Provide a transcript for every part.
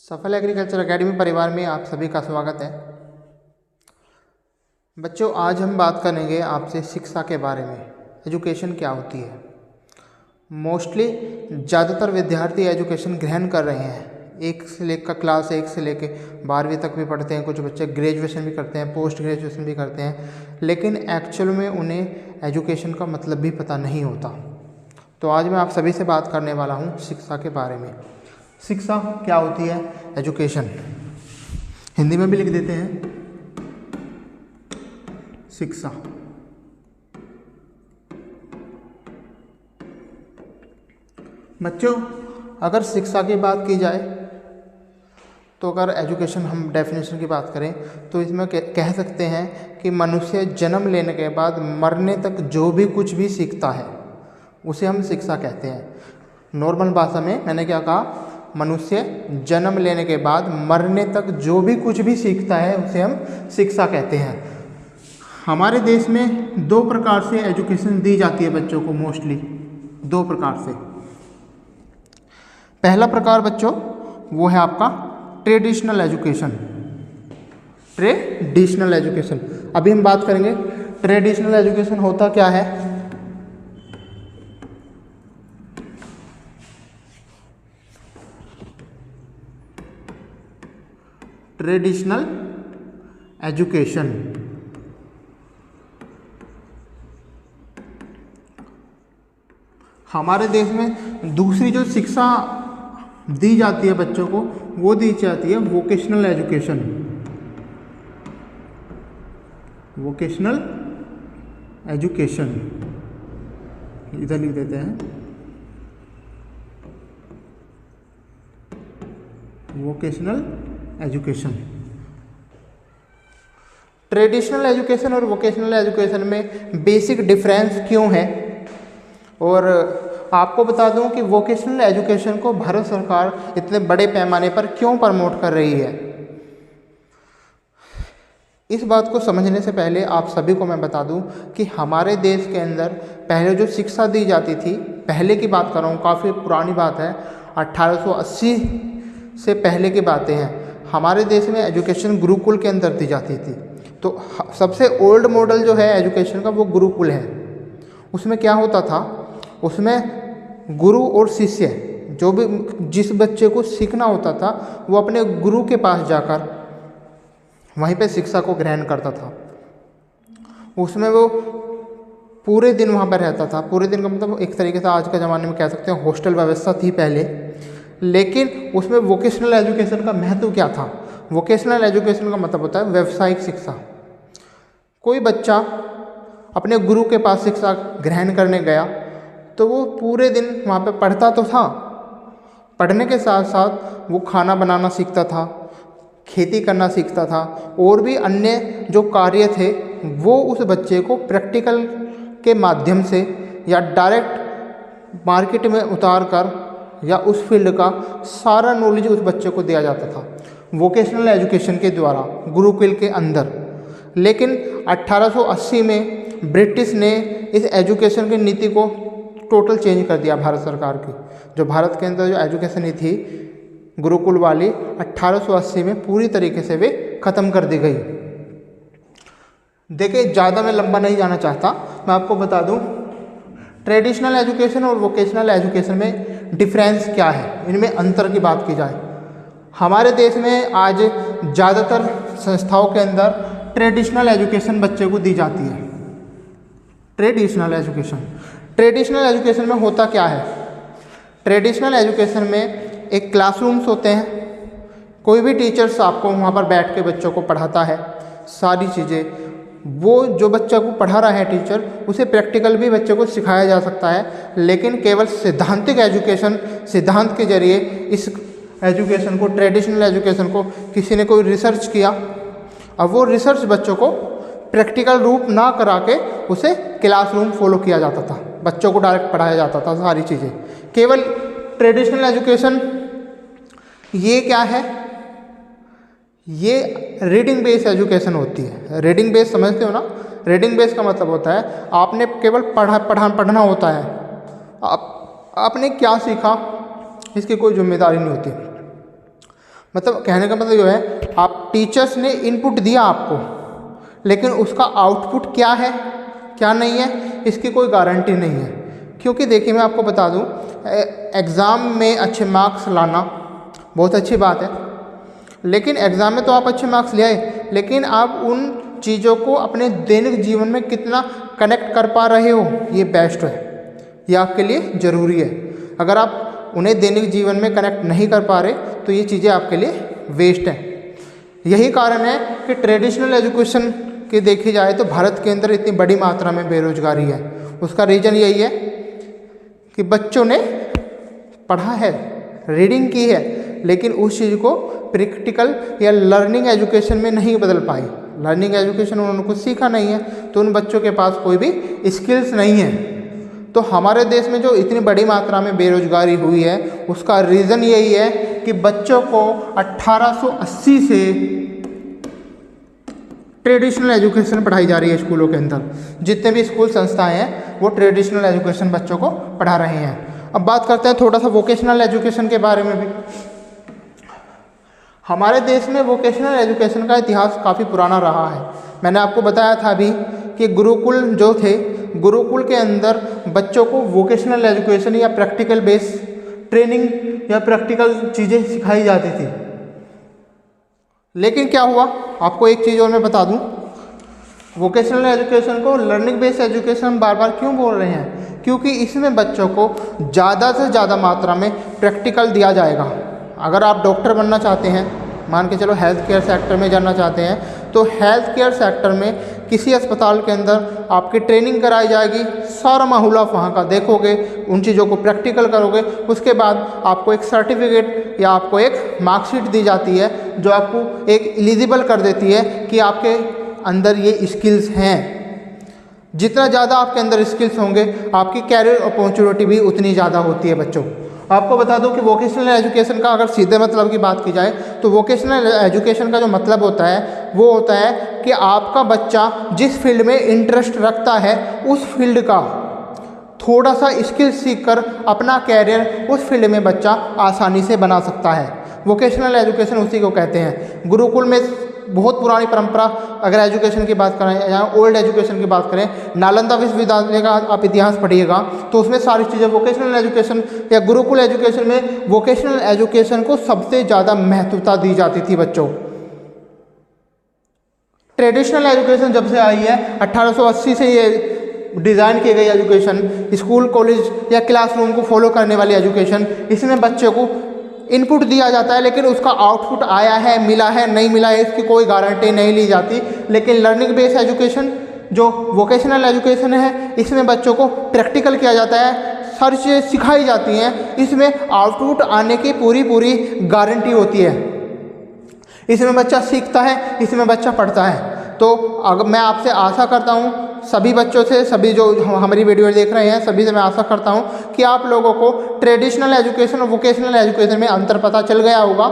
सफल agriculture academy परिवार में आप सभी का स्वागत है। बच्चों, आज हम बात करेंगे आपसे शिक्षा के बारे में। एजुकेशन क्या होती है। मोस्टली ज़्यादातर विद्यार्थी एजुकेशन ग्रहण कर रहे हैं। क्लास 1 से लेकर 12वीं तक भी पढ़ते हैं। कुछ बच्चे ग्रेजुएशन भी करते हैं, पोस्ट ग्रेजुएशन भी करते हैं, लेकिन एक्चुअल में उन्हें एजुकेशन का मतलब भी पता नहीं होता। तो आज मैं आप सभी से बात करने वाला हूँ शिक्षा के बारे में। शिक्षा क्या होती है, एजुकेशन। हिंदी में भी लिख देते हैं शिक्षा। बच्चों, अगर शिक्षा की बात की जाए तो अगर एजुकेशन हम डेफिनेशन की बात करें तो इसमें कह सकते हैं कि मनुष्य जन्म लेने के बाद मरने तक जो भी कुछ भी सीखता है उसे हम शिक्षा कहते हैं। नॉर्मल भाषा में मैंने क्या कहा, मनुष्य जन्म लेने के बाद मरने तक जो भी कुछ भी सीखता है उसे हम शिक्षा कहते हैं। हमारे देश में 2 प्रकार से एजुकेशन दी जाती है बच्चों को, मोस्टली 2 प्रकार से। पहला प्रकार बच्चों वो है आपका ट्रेडिशनल एजुकेशन। ट्रेडिशनल एजुकेशन अभी हम बात करेंगे। ट्रेडिशनल एजुकेशन होता क्या है। ट्रेडिशनल एजुकेशन हमारे देश में दूसरी जो शिक्षा दी जाती है बच्चों को वो दी जाती है वोकेशनल एजुकेशन। वोकेशनल एजुकेशन इधर लिख देते हैं, वोकेशनल एजुकेशन। ट्रेडिशनल एजुकेशन और वोकेशनल एजुकेशन में बेसिक डिफरेंस क्यों है, और आपको बता दूं कि वोकेशनल एजुकेशन को भारत सरकार इतने बड़े पैमाने पर क्यों प्रमोट कर रही है। इस बात को समझने से पहले आप सभी को मैं बता दूं कि हमारे देश के अंदर पहले जो शिक्षा दी जाती थी, पहले की बात कर रहा हूँ, काफ़ी पुरानी बात है, 1880 से पहले की बातें हैं। हमारे देश में एजुकेशन गुरुकुल के अंदर दी जाती थी। तो सबसे ओल्ड मॉडल जो है एजुकेशन का वो गुरुकुल है। उसमें क्या होता था, उसमें गुरु और शिष्य जो भी जिस बच्चे को सीखना होता था वो अपने गुरु के पास जाकर वहीं पे शिक्षा को ग्रहण करता था। उसमें वो पूरे दिन वहाँ पर रहता था। पूरे दिन का मतलब एक तरीके से आज के ज़माने में कह सकते हैं हॉस्टल व्यवस्था थी पहले, लेकिन उसमें वोकेशनल एजुकेशन का महत्व क्या था। वोकेशनल एजुकेशन का मतलब होता है व्यावसायिक शिक्षा। कोई बच्चा अपने गुरु के पास शिक्षा ग्रहण करने गया तो वो पूरे दिन वहाँ पे पढ़ता तो था, पढ़ने के साथ साथ वो खाना बनाना सीखता था, खेती करना सीखता था, और भी अन्य जो कार्य थे वो उस बच्चे को प्रैक्टिकल के माध्यम से या डायरेक्ट मार्केट में उतार कर या उस फील्ड का सारा नॉलेज उस बच्चे को दिया जाता था वोकेशनल एजुकेशन के द्वारा गुरुकुल के अंदर। लेकिन 1880 में ब्रिटिश ने इस एजुकेशन की नीति को टोटल चेंज कर दिया। भारत सरकार की जो भारत के अंदर जो एजुकेशन नीति थी गुरुकुल वाली 1880 में पूरी तरीके से वे ख़त्म कर दी गई। देखिए, ज़्यादा मैं लंबा नहीं जाना चाहता, मैं आपको बता दूं ट्रेडिशनल एजुकेशन और वोकेशनल एजुकेशन में डिफरेंस क्या है, इनमें अंतर की बात की जाए। हमारे देश में आज ज़्यादातर संस्थाओं के अंदर ट्रेडिशनल एजुकेशन बच्चे को दी जाती है। ट्रेडिशनल एजुकेशन में होता क्या है। ट्रेडिशनल एजुकेशन में एक क्लासरूम्स होते हैं, कोई भी टीचर्स आपको वहाँ पर बैठ के बच्चों को पढ़ाता है सारी चीज़ें। वो जो बच्चा को पढ़ा रहा है टीचर, उसे प्रैक्टिकल भी बच्चे को सिखाया जा सकता है, लेकिन केवल सैद्धांतिक एजुकेशन, सिद्धांत के जरिए इस एजुकेशन को, ट्रेडिशनल एजुकेशन को किसी ने कोई रिसर्च किया, अब वो रिसर्च बच्चों को प्रैक्टिकल रूप ना करा के उसे क्लासरूम फॉलो किया जाता था, बच्चों को डायरेक्ट पढ़ाया जाता था सारी चीज़ें। केवल ट्रेडिशनल एजुकेशन ये क्या है, ये रीडिंग बेस्ड एजुकेशन होती है। रीडिंग बेस्ड समझते हो ना। रीडिंग बेस्ड का मतलब होता है आपने केवल पढ़ना होता है, आपने क्या सीखा इसकी कोई जिम्मेदारी नहीं होती। मतलब कहने का मतलब ये है, आप टीचर्स ने इनपुट दिया आपको, लेकिन उसका आउटपुट क्या है क्या नहीं है इसकी कोई गारंटी नहीं है। क्योंकि देखिए मैं आपको बता दूं, एग्ज़ाम में अच्छे मार्क्स लाना बहुत अच्छी बात है, लेकिन एग्ज़ाम में तो आप अच्छे मार्क्स ले आए, लेकिन आप उन चीज़ों को अपने दैनिक जीवन में कितना कनेक्ट कर पा रहे हो, ये बेस्ट है, ये आपके लिए ज़रूरी है। अगर आप उन्हें दैनिक जीवन में कनेक्ट नहीं कर पा रहे तो ये चीज़ें आपके लिए वेस्ट हैं। यही कारण है कि ट्रेडिशनल एजुकेशन की देखी जाए तो भारत के अंदर इतनी बड़ी मात्रा में बेरोजगारी है। उसका रीज़न यही है कि बच्चों ने पढ़ा है, रीडिंग की है, लेकिन उस चीज़ को प्रैक्टिकल या लर्निंग एजुकेशन में नहीं बदल पाए। लर्निंग एजुकेशन उन्होंने कुछ सीखा नहीं है, तो उन बच्चों के पास कोई भी स्किल्स नहीं है। तो हमारे देश में जो इतनी बड़ी मात्रा में बेरोजगारी हुई है उसका रीज़न यही है कि बच्चों को 1880 से ट्रेडिशनल एजुकेशन पढ़ाई जा रही है स्कूलों के अंदर। जितने भी स्कूल संस्थाएं हैं वो ट्रेडिशनल एजुकेशन बच्चों को पढ़ा रहे हैं। अब बात करते हैं थोड़ा सा वोकेशनल एजुकेशन के बारे में भी। हमारे देश में वोकेशनल एजुकेशन का इतिहास काफ़ी पुराना रहा है। मैंने आपको बताया था अभी कि गुरुकुल जो थे, गुरुकुल के अंदर बच्चों को वोकेशनल एजुकेशन या प्रैक्टिकल बेस ट्रेनिंग या प्रैक्टिकल चीज़ें सिखाई जाती थी। लेकिन क्या हुआ, आपको एक चीज़ और मैं बता दूं, वोकेशनल एजुकेशन को लर्निंग बेस्ड एजुकेशन बार बार क्यों बोल रहे हैं? क्योंकि इसमें बच्चों को ज़्यादा से ज़्यादा मात्रा में प्रैक्टिकल दिया जाएगा। अगर आप डॉक्टर बनना चाहते हैं, मान के चलो हेल्थ केयर सेक्टर में जाना चाहते हैं, तो हेल्थ केयर सेक्टर में किसी अस्पताल के अंदर आपकी ट्रेनिंग कराई जाएगी, सारा माहौल आप वहाँ का देखोगे, उन चीज़ों को प्रैक्टिकल करोगे, उसके बाद आपको एक सर्टिफिकेट या आपको एक मार्कशीट दी जाती है जो आपको एक एलिजिबल कर देती है कि आपके अंदर ये स्किल्स हैं। जितना ज़्यादा आपके अंदर स्किल्स होंगे आपकी कैरियर अपॉर्चुनिटी भी उतनी ज़्यादा होती है बच्चों। आपको बता दूं कि वोकेशनल एजुकेशन का अगर सीधे मतलब की बात की जाए तो वोकेशनल एजुकेशन का जो मतलब होता है वो होता है कि आपका बच्चा जिस फील्ड में इंटरेस्ट रखता है उस फील्ड का थोड़ा सा स्किल सीखकर अपना कैरियर उस फील्ड में बच्चा आसानी से बना सकता है। वोकेशनल एजुकेशन उसी को कहते हैं। गुरुकुल में बहुत पुरानी परंपरा, अगर एजुकेशन की बात करें या ओल्ड एजुकेशन की बात करें, नालंदा विश्वविद्यालय का आप इतिहास पढ़िएगा तो उसमें सारी चीज़ें वोकेशनल एजुकेशन या गुरुकुल एजुकेशन में वोकेशनल एजुकेशन को सबसे ज़्यादा महत्वता दी जाती थी बच्चों। ट्रेडिशनल एजुकेशन जब से आई है 1880 से ये डिज़ाइन की गई एजुकेशन, स्कूल कॉलेज या क्लासरूम को फॉलो करने वाली एजुकेशन, इसमें बच्चों को इनपुट दिया जाता है लेकिन उसका आउटपुट आया है, मिला है, नहीं मिला है, इसकी कोई गारंटी नहीं ली जाती। लेकिन लर्निंग बेस्ड एजुकेशन जो वोकेशनल एजुकेशन है इसमें बच्चों को प्रैक्टिकल किया जाता है, सारी चीज़ें सिखाई जाती हैं, इसमें आउटपुट आने की पूरी गारंटी होती है। इसमें बच्चा सीखता है, इसमें बच्चा पढ़ता है। तो अगर मैं आपसे आशा करता हूँ सभी बच्चों से, सभी जो हमारी वीडियो देख रहे हैं सभी से मैं आशा करता हूँ कि आप लोगों को ट्रेडिशनल एजुकेशन और वोकेशनल एजुकेशन में अंतर पता चल गया होगा।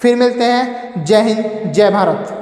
फिर मिलते हैं। जय हिंद, जय भारत।